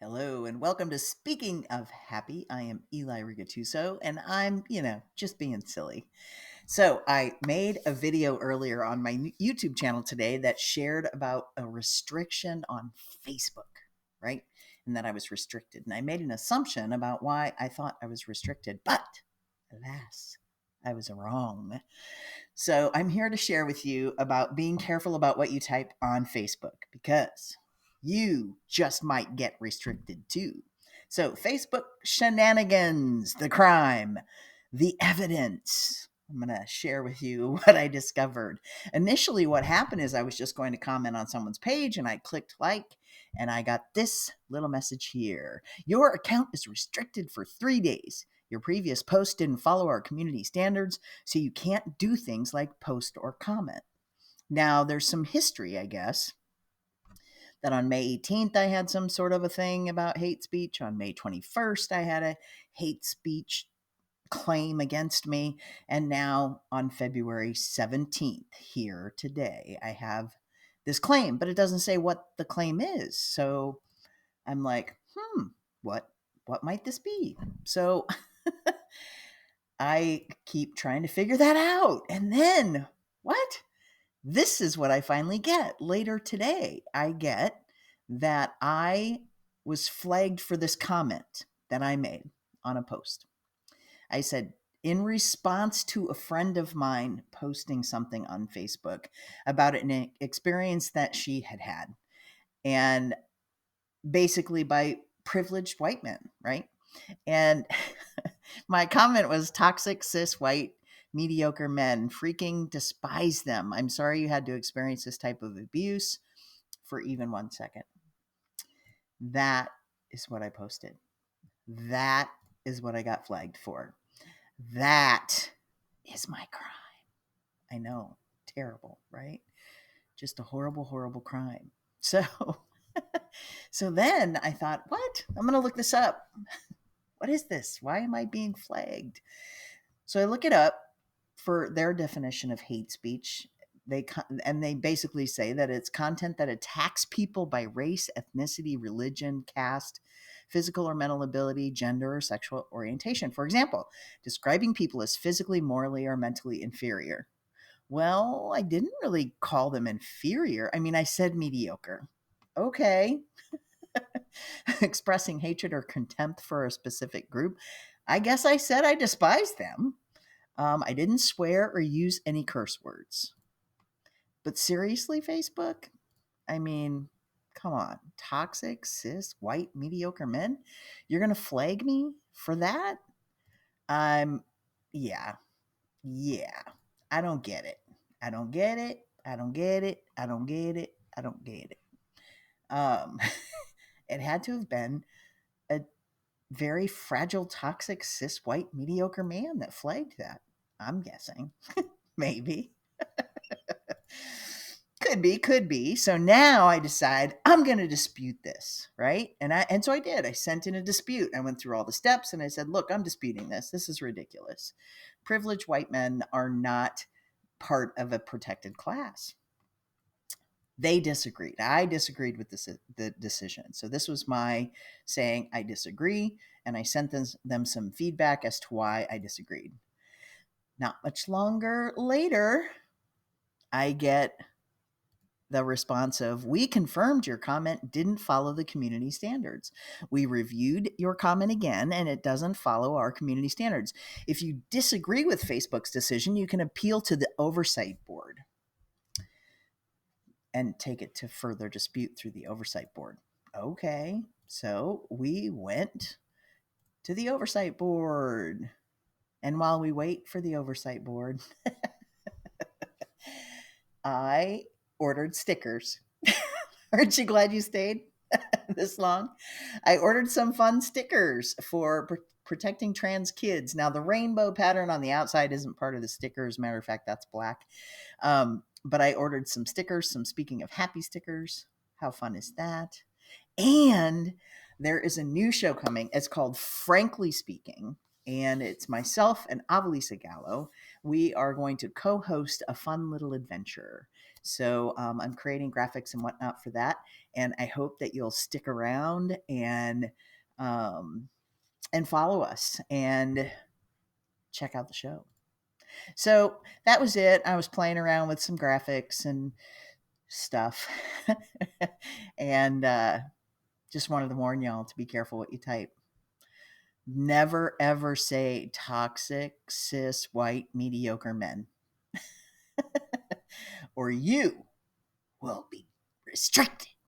Hello and welcome to Speaking of Happy. I am Eli Rigatuso and I'm, just being silly. So, I made a video earlier on my YouTube channel today that shared about a restriction on Facebook, right? And that I was restricted. And I made an assumption about why I thought I was restricted, but alas, I was wrong. So, I'm here to share with you about being careful about what you type on Facebook because you just might get restricted too. So, Facebook shenanigans, the crime, the evidence. I'm going to share with you what I discovered. Initially, what happened is I was just going to comment on someone's page and I clicked like, and I got this little message here. Your account is restricted for 3 days. Your previous post didn't follow our community standards, so you can't do things like post or comment. Now, there's some history, I guess, that on May 18th, I had some sort of a thing about hate speech. On May 21st, I had a hate speech claim against me. And now on February 17th, here today, I have this claim, but it doesn't say what the claim is. So I'm like, what what might this be? So I keep trying to figure that out. And then what? This is what I finally get later today. I get that I was flagged for this comment that I made on a post. I said, in response to a friend of mine posting something on Facebook about an experience that she had had, and basically by privileged white men, right? And my comment was toxic, cis, white, mediocre men. Freaking despise them. I'm sorry you had to experience this type of abuse for even 1 second. That is what I posted. That is what I got flagged for. That is my crime. I know. Terrible, right? Just a horrible, horrible crime. So, so then I thought, what? I'm going to look this up. What is this? Why am I being flagged? So I look it up for their definition of hate speech. They basically say that it's content that attacks people by race, ethnicity, religion, caste, physical or mental ability, gender, or sexual orientation. For example, describing people as physically, morally, or mentally inferior. Well, I didn't really call them inferior. I mean, I said mediocre. Okay. Expressing hatred or contempt for a specific group. I guess I said I despise them. I didn't swear or use any curse words. But seriously, Facebook? I mean, come on. Toxic, cis, white, mediocre men? You're going to flag me for that? I'm, yeah, yeah. I don't get it. I don't get it. I don't get it. I don't get it. I don't get it. Um, it had to have been a very fragile, toxic, cis, white, mediocre man that flagged that. I'm guessing. Maybe. Could be. So now I decide I'm going to dispute this, right? And so I did. I sent in a dispute. I went through all the steps and I said, "Look, I'm disputing this. This is ridiculous. Privileged white men are not part of a protected class." They disagreed. I disagreed with the decision. So this was my saying I disagree, and I sent them some feedback as to why I disagreed. Not much longer later, I get the response of, "We confirmed your comment didn't follow the community standards. We reviewed your comment again, and it doesn't follow our community standards. If you disagree with Facebook's decision, you can appeal to the oversight board and take it to further dispute through the oversight board." Okay, so we went to the oversight board. And while we wait for the oversight board, I ordered stickers. Aren't you glad you stayed this long? I ordered some fun stickers for protecting trans kids. Now, the rainbow pattern on the outside isn't part of the sticker. As a matter of fact, that's black. But I ordered some stickers, some Speaking of Happy stickers. How fun is that? And there is a new show coming. It's called Frankly Speaking. And it's myself and Avalisa Gallo. We are going to co host a fun little adventure. So I'm creating graphics and whatnot for that, and I hope that you'll stick around um, and follow us and check out the show. So that was it. I was playing around with some graphics and stuff, and just wanted to warn y'all to be careful what you type. Never ever say toxic, cis, white, mediocre men, or you will be restricted.